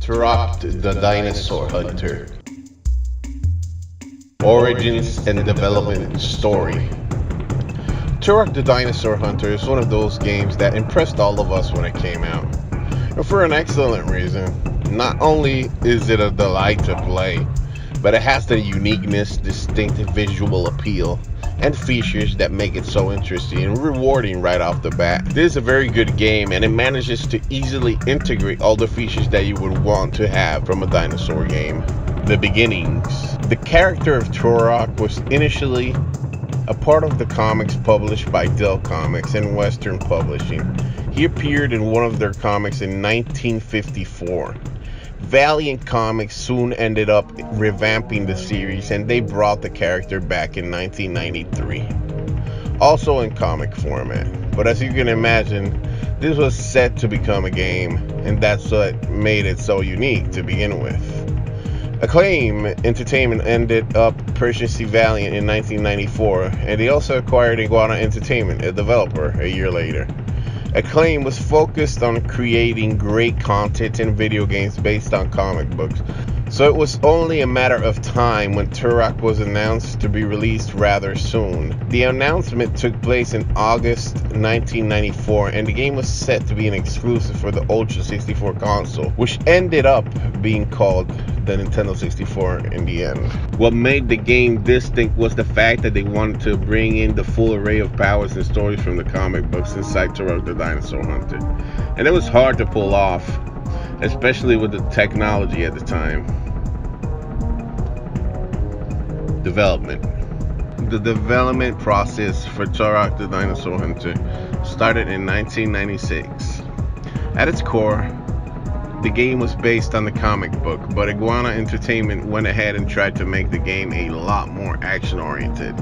Turok the Dinosaur Hunter. Origins and Development Story. Turok the Dinosaur Hunter is one of those games that impressed all of us when it came out. And for an excellent reason. Not only is it a delight to play, but it has the uniqueness, distinctive visual appeal, and features that make it so interesting and rewarding right off the bat. This is a very good game, and it manages to easily integrate all the features that you would want to have from a dinosaur game. The beginnings. The character of Turok was initially a part of the comics published by Dell Comics and Western Publishing. He appeared in one of their comics in 1954. Valiant Comics soon ended up revamping the series, and they brought the character back in 1993, also in comic format. But as you can imagine, this was set to become a game, and that's what made it so unique to begin with. Acclaim Entertainment ended up purchasing Valiant in 1994, and they also acquired Iguana Entertainment, a developer, a year later. Acclaim was focused on creating great content in video games based on comic books, so it was only a matter of time when Turok was announced to be released rather soon. The announcement took place in August 1994, and the game was set to be an exclusive for the Ultra 64 console, which ended up being called the Nintendo 64 in the end. What made the game distinct was the fact that they wanted to bring in the full array of powers and stories from the comic books inside Turok the Dinosaur Hunter. And it was hard to pull off, especially with the technology at the time. Development. The development process for Turok the Dinosaur Hunter started in 1996. At its core, the game was based on the comic book, but Iguana Entertainment went ahead and tried to make the game a lot more action-oriented.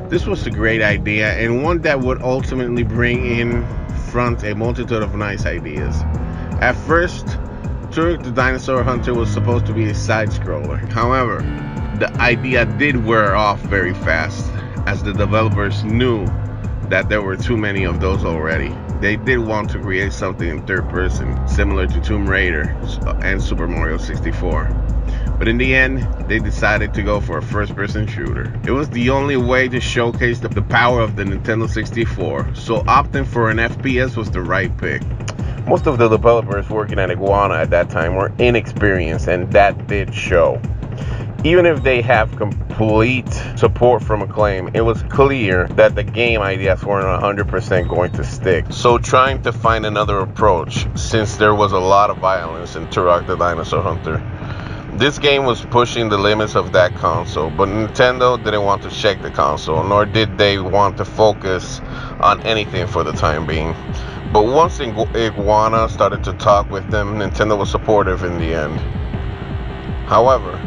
This was a great idea, and one that would ultimately bring in front a multitude of nice ideas. At first, Turok the Dinosaur Hunter was supposed to be a side-scroller. However, the idea did wear off very fast, as the developers knew that there were too many of those already. They did want to create something in third person, similar to Tomb Raider and Super Mario 64. But in the end, they decided to go for a first-person shooter. It was the only way to showcase the power of the Nintendo 64, so opting for an FPS was the right pick. Most of the developers working at Iguana at that time were inexperienced, and that did show. Even if they have complete support from Acclaim, it was clear that the game ideas weren't 100% going to stick. So trying to find another approach, since there was a lot of violence in Turok the Dinosaur Hunter. This game was pushing the limits of that console, but Nintendo didn't want to check the console, nor did they want to focus on anything for the time being. But once Iguana started to talk with them, Nintendo was supportive in the end. However,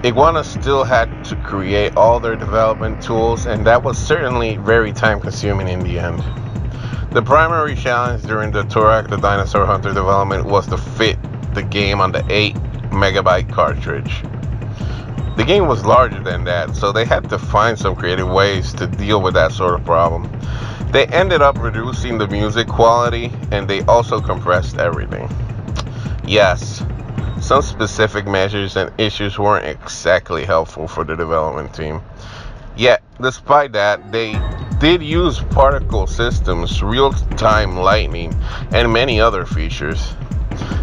Iguana still had to create all their development tools, and that was certainly very time consuming in the end. The primary challenge during the Turok the Dinosaur Hunter development was to fit the game on the 8 megabyte cartridge. The game was larger than that, so they had to find some creative ways to deal with that sort of problem. They ended up reducing the music quality, and they also compressed everything. Yes, some specific measures and issues weren't exactly helpful for the development team. Yet, despite that, they did use particle systems, real-time lighting, and many other features.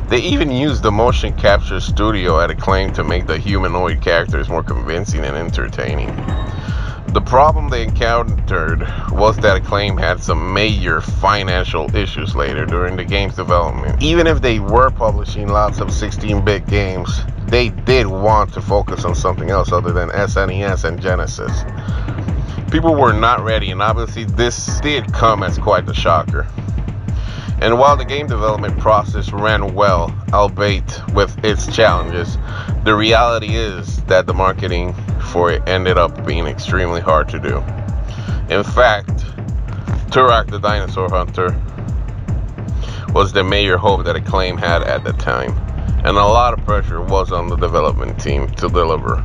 They even used the motion capture studio at Acclaim to make the humanoid characters more convincing and entertaining. The problem they encountered was that Acclaim had some major financial issues later during the game's development. Even if they were publishing lots of 16-bit games, they did want to focus on something else other than SNES and Genesis. People were not ready, and obviously this did come as quite the shocker. And while the game development process ran well, albeit with its challenges, the reality is that the marketing for it ended up being extremely hard to do. In fact, Turok the Dinosaur Hunter was the major hope that Acclaim had at the time, and a lot of pressure was on the development team to deliver.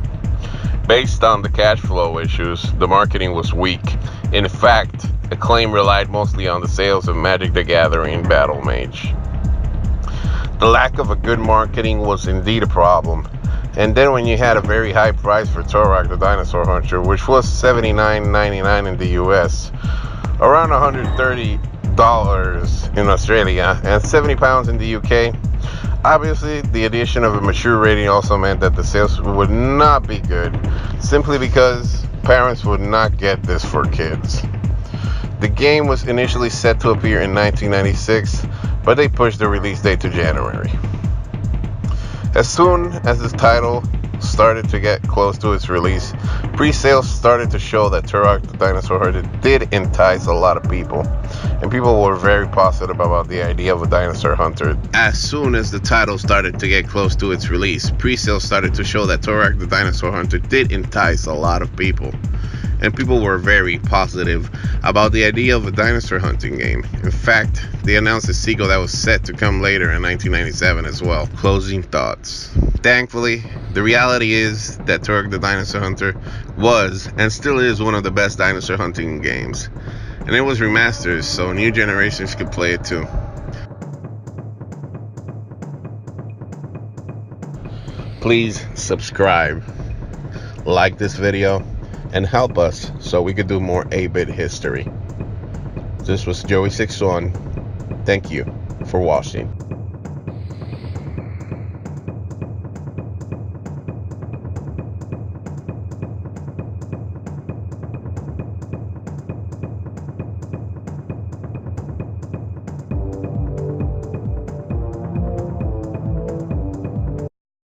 Based on the cash flow issues, the marketing was weak. In fact, Acclaim relied mostly on the sales of Magic the Gathering Battle Mage. The lack of a good marketing was indeed a problem. And then when you had a very high price for Turok the Dinosaur Hunter, which was $79.99 in the US, around $130 in Australia, and 70 pounds in the UK, obviously the addition of a mature rating also meant that the sales would not be good, simply because parents would not get this for kids. The game was initially set to appear in 1996, but they pushed the release date to January. As soon as this title started to get close to its release, pre-sales started to show that Turok the Dinosaur Hunter did entice a lot of people, and people were very positive about the idea of a dinosaur hunter. As soon as the title started to get close to its release, pre-sales started to show that Turok the Dinosaur Hunter did entice a lot of people, and people were very positive about the idea of a dinosaur hunting game. In fact, they announced a sequel that was set to come later in 1997 as well. Closing thoughts. Thankfully, the reality is that Turok the Dinosaur Hunter was and still is one of the best dinosaur hunting games. And it was remastered so new generations could play it too. Please subscribe, like this video, and help us so we could do more 8-bit history. This was Joey61. Thank you for watching.